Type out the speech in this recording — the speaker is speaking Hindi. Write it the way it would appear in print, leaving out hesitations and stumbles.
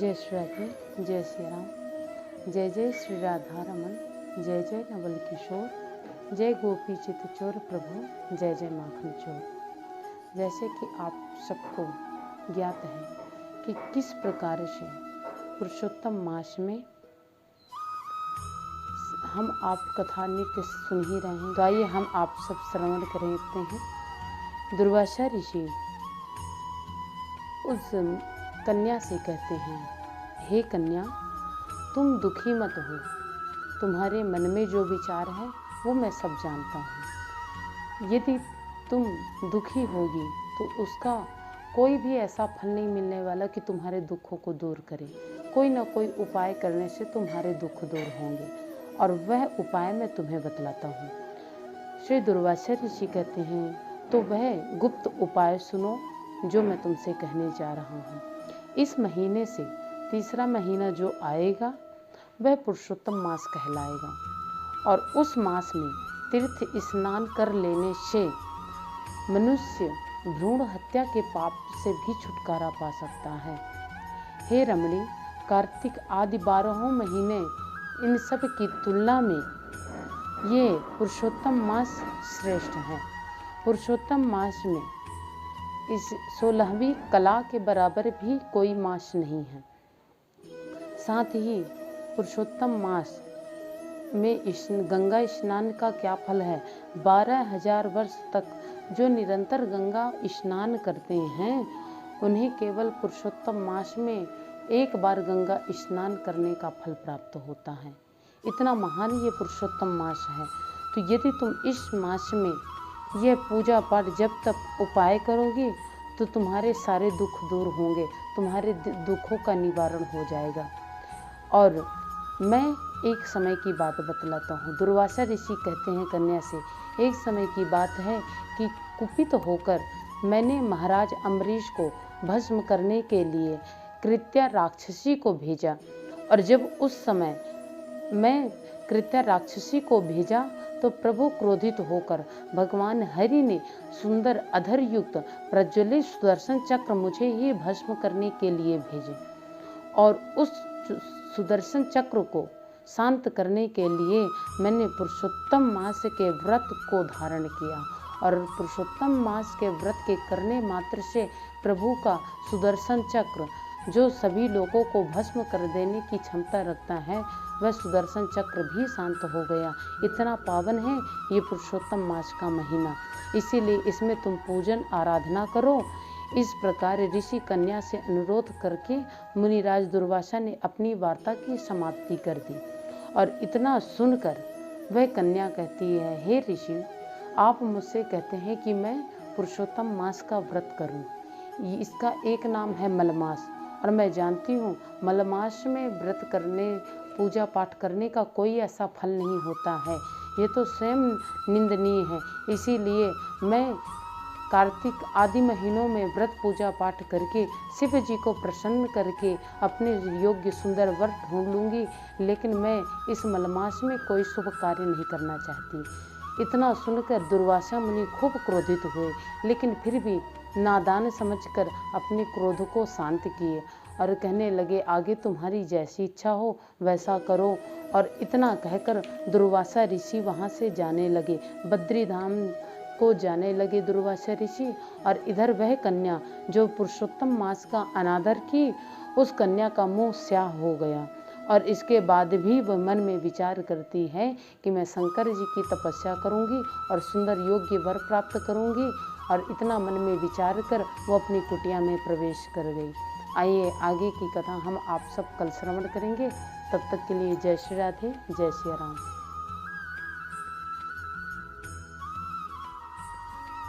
जय श्री राधे, जय श्री राम। जय जय श्री राधा रमन, जय जय नवल किशोर, जय गोपी चित चोर प्रभु, जय जय माखन चोर। जैसे कि आप सबको ज्ञात है कि किस प्रकार से पुरुषोत्तम मास में हम आप कथा नित्य सुन ही रहे हैं, तो आइए हम आप सब श्रवण करते हैं। दुर्वासा ऋषि उस कन्या से कहते हैं, हे कन्या, तुम दुखी मत हो, तुम्हारे मन में जो विचार है वो मैं सब जानता हूँ। यदि तुम दुखी होगी तो उसका कोई भी ऐसा फल नहीं मिलने वाला कि तुम्हारे दुखों को दूर करे। कोई ना कोई उपाय करने से तुम्हारे दुख दूर होंगे, और वह उपाय मैं तुम्हें बतलाता हूँ। श्री दुर्वासा ऋषि कहते हैं, तो वह गुप्त उपाय सुनो जो मैं तुमसे कहने जा रहा हूँ। इस महीने से तीसरा महीना जो आएगा वह पुरुषोत्तम मास कहलाएगा, और उस मास में तीर्थ स्नान कर लेने से मनुष्य भ्रूण हत्या के पाप से भी छुटकारा पा सकता है। हे रमणी, कार्तिक आदि 12 महीने इन सब की तुलना में ये पुरुषोत्तम मास श्रेष्ठ है। पुरुषोत्तम मास में इस 16वीं कला के बराबर भी कोई मास नहीं है। साथ ही पुरुषोत्तम मास में गंगा स्नान का क्या फल है। 12,000 वर्ष तक जो निरंतर गंगा स्नान करते हैं उन्हें केवल पुरुषोत्तम मास में एक बार गंगा स्नान करने का फल प्राप्त होता है। इतना महान ये पुरुषोत्तम मास है। तो यदि तुम इस मास में यह पूजा पाठ जब तक उपाय करोगे तो तुम्हारे सारे दुख दूर होंगे, तुम्हारे दुखों का निवारण हो जाएगा। और मैं एक समय की बात बतलाता हूँ। दुर्वासा ऋषि कहते हैं कन्या से, एक समय की बात है कि कुपित होकर मैंने महाराज अम्बरीश को भस्म करने के लिए कृत्या राक्षसी को भेजा, और जब उस समय मैं कृत्या राक्षसी को भेजा तो प्रभु क्रोधित होकर भगवान हरि ने सुंदर अधर युक्त प्रज्वलित सुदर्शन चक्र मुझे ही भस्म करने के लिए भेजे, और उस सुदर्शन चक्र को शांत करने के लिए मैंने पुरुषोत्तम मास के व्रत को धारण किया, और पुरुषोत्तम मास के व्रत के करने मात्र से प्रभु का सुदर्शन चक्र जो सभी लोगों को भस्म कर देने की क्षमता रखता है, वह सुदर्शन चक्र भी शांत हो गया। इतना पावन है ये पुरुषोत्तम मास का महीना, इसीलिए इसमें तुम पूजन आराधना करो। इस प्रकार ऋषि कन्या से अनुरोध करके मुनिराज दुर्वासा ने अपनी वार्ता की समाप्ति कर दी। और इतना सुनकर वह कन्या कहती है, हे ऋषि, आप मुझसे कहते हैं कि मैं पुरुषोत्तम मास का व्रत करूं। इसका एक नाम है मलमास, और मैं जानती हूँ मलमास में व्रत करने पूजा पाठ करने का कोई ऐसा फल नहीं होता है, ये तो स्वयं निंदनीय है। इसीलिए मैं कार्तिक आदि महीनों में व्रत पूजा पाठ करके शिव जी को प्रसन्न करके अपने योग्य सुंदर वर ढूंढ लूँगी, लेकिन मैं इस मलमास में कोई शुभ कार्य नहीं करना चाहती। इतना सुनकर दुर्वासा मुनि खूब क्रोधित हुए, लेकिन फिर भी नादान समझकर अपने क्रोध को शांत किए और कहने लगे, आगे तुम्हारी जैसी इच्छा हो वैसा करो। और इतना कहकर दुर्वासा ऋषि वहाँ से जाने लगे, बद्री धाम को जाने लगे दुर्वासा ऋषि। और इधर वह कन्या जो पुरुषोत्तम मास का अनादर की, उस कन्या का मुँह स्याह हो गया, और इसके बाद भी वह मन में विचार करती है कि मैं शंकर जी की तपस्या करूंगी और सुंदर योग्य वर प्राप्त करूंगी। और इतना मन में विचार कर वो अपनी कुटिया में प्रवेश कर गई। आइए आगे की कथा हम आप सब कल श्रवण करेंगे। तब तक के लिए जय श्री राधे, जय श्री राम।